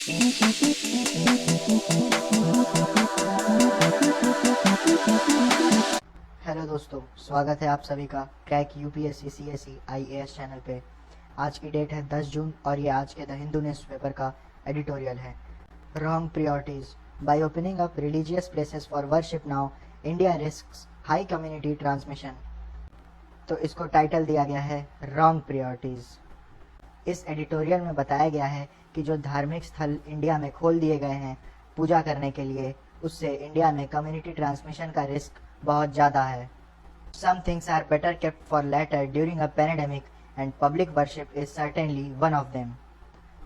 Hello दोस्तों, स्वागत है आप सभी का crack UPSC CSE IAS channel पे। आज की डेट है 10 जून और ये आज के द हिंदू न्यूज़पेपर का एडिटोरियल है। Wrong priorities by opening up religious places for worship now India risks high community transmission. तो इसको टाइटल दिया गया है रॉन्ग प्रायोरिटीज। इस एडिटोरियल में बताया गया है कि जो धार्मिक स्थल इंडिया में खोल दिए गए हैं पूजा करने के लिए, उससे इंडिया में कम्युनिटी ट्रांसमिशन का रिस्क बहुत ज़्यादा है। Some things are better kept for later during a pandemic and public worship is certainly one of them.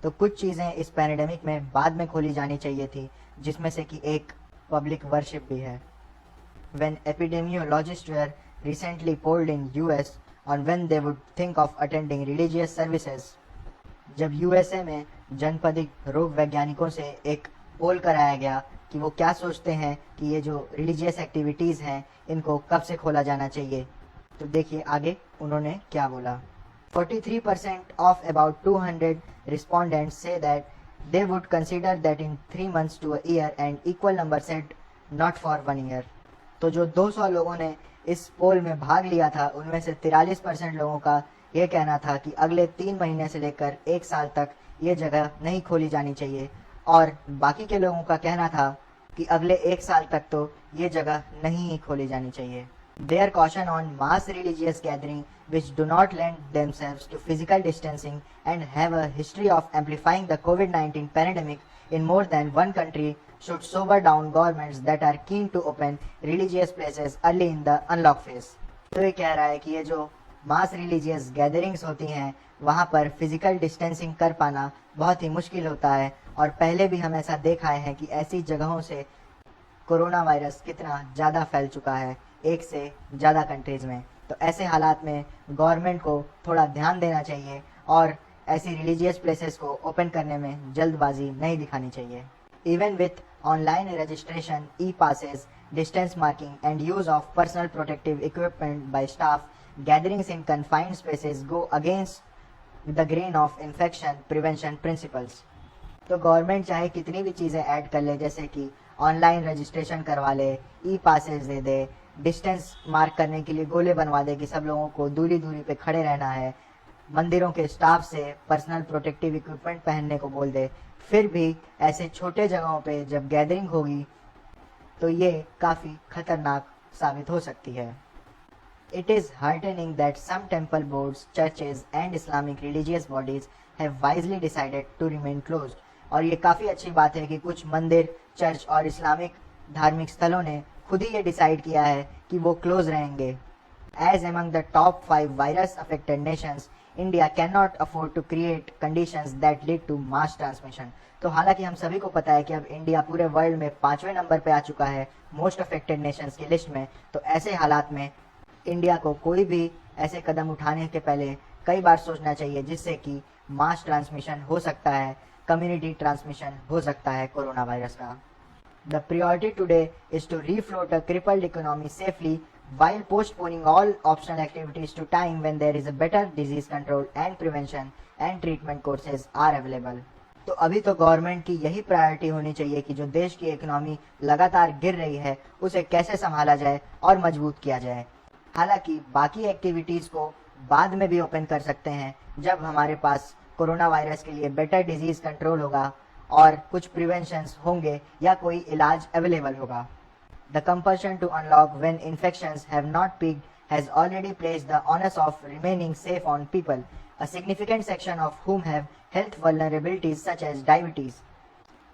तो कुछ चीज़ें इस पैंडेमिक में बाद में खोली जानी चाहिए थी, जिसमें से कि एक पब्लिक वर्शिप भी है। When epidemiologists were recently polled in US on when they would think of attending religious services, जब यूएसए में जनपदिक रोग वैज्ञानिकों से एक पोल कराया गया कि वो क्या सोचते हैं कि ये जो रिलीजियस एक्टिविटीज़ हैं इनको कब से खोला जाना चाहिए, तो देखिए आगे उन्होंने क्या बोला। 43% of about 200 respondents say that they would consider that in 3 months to a year and equal number said not for 1 year। तो जो 200 लोगों ने इस पोल में भाग लिया था उनमें से 43% लोगों का ये कहना था कि अगले 3 महीने से लेकर 1 साल तक ये जगह नहीं खोली जानी चाहिए, और बाकी के लोगों का कहना था कि अगले 1 साल तक तो ये जगह नहीं ही खोली जानी चाहिए। Their caution on mass religious gathering which do not lend themselves to physical distancing and have a history of amplifying the COVID-19 pandemic in more than one country should sober down governments that are keen to open religious places early in the unlock phase। तो ये कह रहा है कि ये जो मास religious gatherings होती हैं वहाँ पर फिजिकल डिस्टेंसिंग कर पाना बहुत ही मुश्किल होता है, और पहले भी हम ऐसा देखा है कि ऐसी जगहों से कोरोना वायरस कितना ज़्यादा फैल चुका है एक से ज़्यादा कंट्रीज़ में। तो ऐसे हालात में गवर्नमेंट को थोड़ा ध्यान देना चाहिए और ऐसी रिलीजियस प्लेसेस को ओपन करने में जल्दबाजी नहीं दिखानी चाहिए। Even with online registration, E passes, distance marking and use of personal protective equipment bye staff, gatherings in confined spaces go against the grain of infection prevention principles। तो government चाहे कितनी भी चीज़ें ऐड कर ले, जैसे कि ऑनलाइन रजिस्ट्रेशन करवा ले, ई पासेस दे दे, डिस्टेंस मार्क करने के लिए गोले बनवा दे कि सब लोगों को दूरी दूरी पे खड़े रहना है, मंदिरों के स्टाफ से पर्सनल प्रोटेक्टिव इक्विपमेंट पहनने को बोल दे, फिर भी ऐसे छोटे जगहों पे जब गैदरिंग होगी तो ये काफ़ी खतरनाक साबित हो सकती है। It is heartening that some temple boards, churches and Islamic religious bodies have wisely decided to remain closed। और ये काफ़ी अच्छी बात है कि कुछ मंदिर, चर्च और इस्लामिक धार्मिक स्थलों ने खुद ही ये डिसाइड किया है कि वो क्लोज रहेंगे। As among the top 5 virus affected nations, India cannot afford to create conditions that lead to mass transmission। तो हालांकि हम सभी को पता है कि अब इंडिया पूरे वर्ल्ड में 5वें नंबर पे आ चुका है मोस्ट अफेक्टेड नेशंस की लिस्ट में। तो ऐसे हालात में इंडिया को कोई भी ऐसे कदम उठाने के पहले कई बार सोचना चाहिए, जिससे कि मास ट्रांसमिशन हो सकता है, कम्युनिटी ट्रांसमिशन हो सकता है कोरोना वायरस का। The priority today is to refloat a crippled economy safely while postponing all optional activities to time when there is a better disease control and prevention and treatment courses are available। तो अभी तो government की यही priority होनी चाहिए कि जो देश की इकोनॉमी लगातार गिर रही है उसे कैसे संभाला जाए और मजबूत किया जाए। हालांकि बाकी एक्टिविटीज़ को बाद में भी ओपन कर सकते हैं जब हमारे पास कोरोना वायरस के लिए बेटर डिजीज़ कंट्रोल होगा और कुछ प्रिवेंशंस होंगे या कोई इलाज अवेलेबल होगा। The compulsion to unlock when infections have not peaked has already placed the onus of remaining safe on people, a significant section of whom have health vulnerabilities such as diabetes.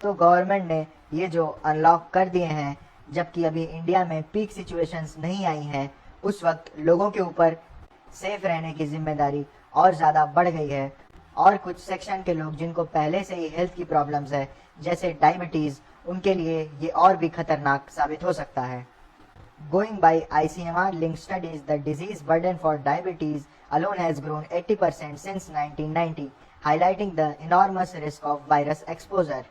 तो government ने ये जो unlock कर दिए हैं जबकि अभी India में पीक सिचुएशंस नहीं आई हैं, उस वक्त लोगों के ऊपर सेफ रहने की जिम्मेदारी और ज़्यादा बढ़ गई है, और कुछ सेक्शन के लोग जिनको पहले से ही हेल्थ की प्रॉब्लम्स है जैसे डायबिटीज़, उनके लिए ये और भी खतरनाक साबित हो सकता है। Going by ICMR link studies, the disease burden for diabetes alone has grown 80% since 1990, highlighting the enormous risk of virus exposure।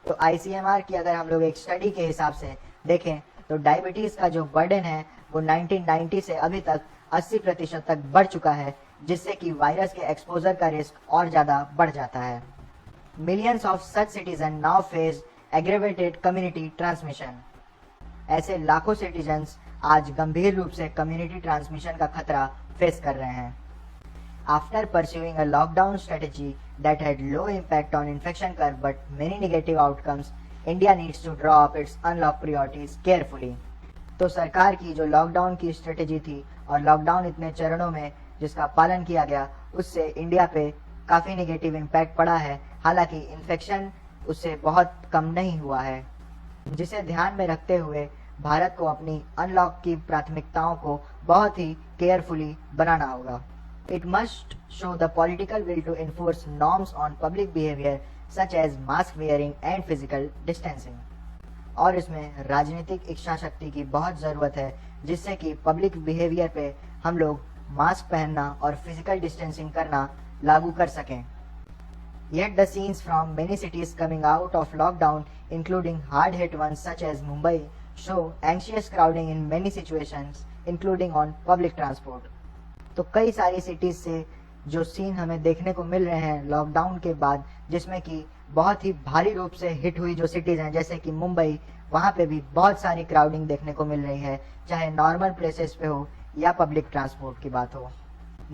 तो ICMR की अगर हम लोग एक स्टडी के हिसाब से देखें तो डायबिटीज़ का जो बर्डन है वो 1990 से अभी तक 80% तक बढ़ चुका है, जिससे कि वायरस के एक्सपोजर का रिस्क और ज़्यादा बढ़ जाता है। Millions of such citizens now face aggravated community transmission. ऐसे लाखों सिटीजन्स आज गंभीर रूप से कम्युनिटी ट्रांसमिशन का खतरा फेस कर रहे हैं. After pursuing a lockdown strategy that had low impact on infection curve but many negative outcomes, India needs to draw up its unlock priorities carefully. तो सरकार की जो लॉकडाउन की स्ट्रेटेजी थी और लॉकडाउन इतने चरणों में जिसका पालन किया गया, उससे इंडिया पे काफ़ी नेगेटिव इम्पैक्ट पड़ा है. हालांकि इन्फेक्शन उससे बहुत कम नहीं हुआ है, जिसे ध्यान में रखते हुए भारत को अपनी अनलॉक की प्राथमिकताओं को बहुत ही केयरफुली बनाना होगा. It must show the political will to enforce norms on public behavior such as mask wearing and physical distancing. और इसमें राजनीतिक इच्छा शक्ति की बहुत ज़रूरत है, जिससे कि पब्लिक बिहेवियर पे हम लोग मास्क पहनना और फिजिकल डिस्टेंसिंग करना लागू कर सकें. Yet the scenes from many cities coming out of lockdown, including hard-hit ones such as Mumbai, show anxious crowding in many situations, including on public transport. तो कई सारी सिटीज से जो सीन हमें देखने को मिल रहे हैं लॉकडाउन के बाद, जिसमें कि बहुत ही भारी रूप से हिट हुई जो सिटीज हैं जैसे कि मुंबई, वहाँ पे भी बहुत सारी क्राउडिंग देखने को मिल रही है, चाहे नॉर्मल प्लेसेस पे हो या पब्लिक ट्रांसपोर्ट की बात हो.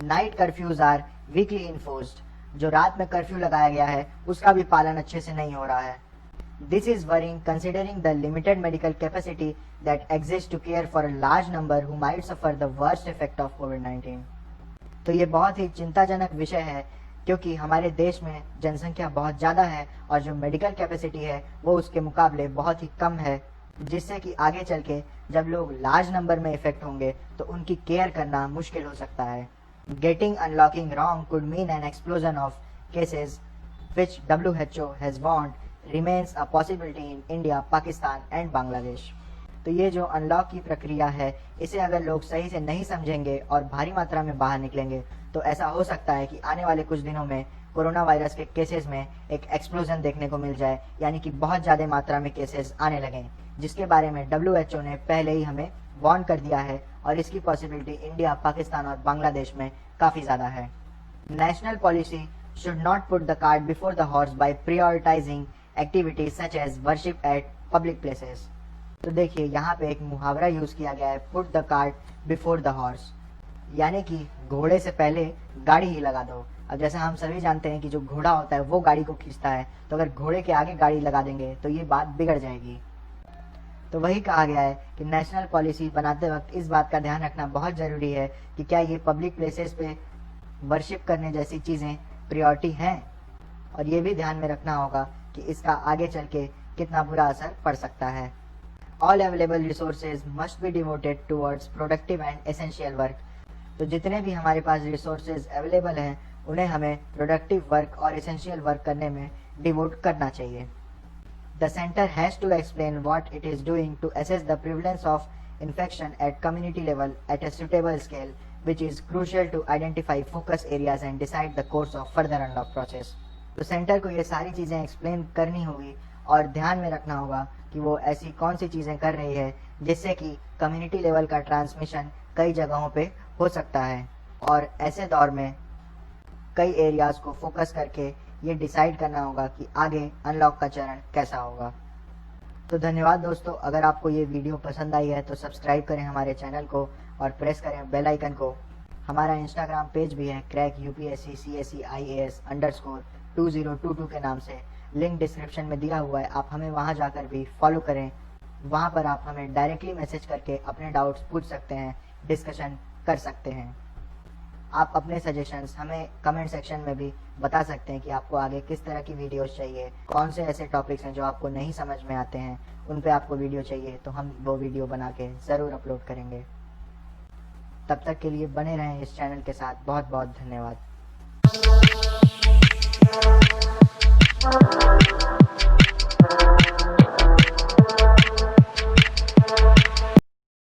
Night curfews are weekly enforced. जो रात में कर्फ्यू लगाया गया है उसका भी पालन अच्छे से नहीं हो रहा है. This is worrying considering the limited medical capacity that exists to care for a large number who might suffer the worst effect of COVID-19. तो ये बहुत ही चिंताजनक विषय है, क्योंकि हमारे देश में जनसंख्या बहुत ज़्यादा है और जो मेडिकल कैपेसिटी है वो उसके मुकाबले बहुत ही कम है, जिससे कि आगे चल के जब लोग लार्ज नंबर में इफेक्ट होंगे तो उनकी केयर करना मुश्किल हो सकता है. Getting unlocking wrong could mean an explosion of cases, which WHO has warned remains a possibility in India, Pakistan and Bangladesh. तो ये जो अनलॉक की प्रक्रिया है, इसे अगर लोग सही से नहीं समझेंगे और भारी मात्रा में बाहर निकलेंगे तो ऐसा हो सकता है कि आने वाले कुछ दिनों में कोरोना वायरस के केसेस में एक एक्सप्लोजन देखने को मिल जाए, यानी कि बहुत ज़्यादा मात्रा में केसेस आने लगें, जिसके बारे में WHO ने पहले ही हमें वार्न कर दिया है और इसकी पॉसिबिलिटी इंडिया, पाकिस्तान और बांग्लादेश में काफ़ी ज़्यादा है. National policy should not put the cart before the horse by prioritizing activities such as worship at public places. तो देखिए यहाँ पे एक मुहावरा यूज़ किया गया है, put the cart before the horse, यानी कि घोड़े से पहले गाड़ी ही लगा दो. अब जैसा हम सभी जानते हैं कि जो घोड़ा होता है वो गाड़ी को खींचता है, तो अगर घोड़े के आगे गाड़ी लगा देंगे तो ये बात बिगड़ जाएगी. तो वही कहा गया है कि नेशनल पॉलिसी बनाते वक्त इस बात का ध्यान रखना बहुत ज़रूरी है कि क्या ये पब्लिक प्लेसेस पे वर्शिप करने जैसी चीज़ें प्रायोरिटी हैं, और ये भी ध्यान में रखना होगा कि इसका आगे चल के कितना बुरा असर पड़ सकता है. All available resources must be devoted towards productive and essential work. तो जितने भी हमारे पास रिसोर्सेज अवेलेबल हैं उन्हें हमें प्रोडक्टिव वर्क और एसेंशियल वर्क करने में डिवोट करना चाहिए. The centre has to explain what it is doing to assess the prevalence of infection at community level at a suitable scale, which is crucial to identify focus areas and decide the course of further unlock process. तो centre को ये सारी चीज़ें explain करनी होगी और ध्यान में रखना होगा कि वो ऐसी कौन सी चीज़ें कर रही है जिससे कि कम्युनिटी लेवल का ट्रांसमिशन कई जगहों पे हो सकता है, और ऐसे दौर में कई एरियाज़ को फोकस करके ये डिसाइड करना होगा कि आगे अनलॉक का चरण कैसा होगा. तो धन्यवाद दोस्तों. अगर आपको ये वीडियो पसंद आई है तो सब्सक्राइब करें हमारे चैनल को और प्रेस करें बेल आइकन को. हमारा इंस्टाग्राम पेज भी है क्रैक UPSC CSE IAS _2022 के नाम से. लिंक डिस्क्रिप्शन में दिया हुआ है, आप हमें वहां जाकर भी फॉलो करें. वहां पर आप हमें डायरेक्टली मैसेज करके अपने डाउट्स पूछ सकते हैं, डिस्कशन कर सकते हैं. आप अपने सजेशंस हमें कमेंट सेक्शन में भी बता सकते हैं कि आपको आगे किस तरह की वीडियोस चाहिए, कौन से ऐसे टॉपिक्स हैं जो आपको नहीं समझ में आते हैं, उन पे आपको वीडियो चाहिए तो हम वो वीडियो बना के ज़रूर अपलोड करेंगे. तब तक के लिए बने रहें इस चैनल के साथ. बहुत बहुत धन्यवाद.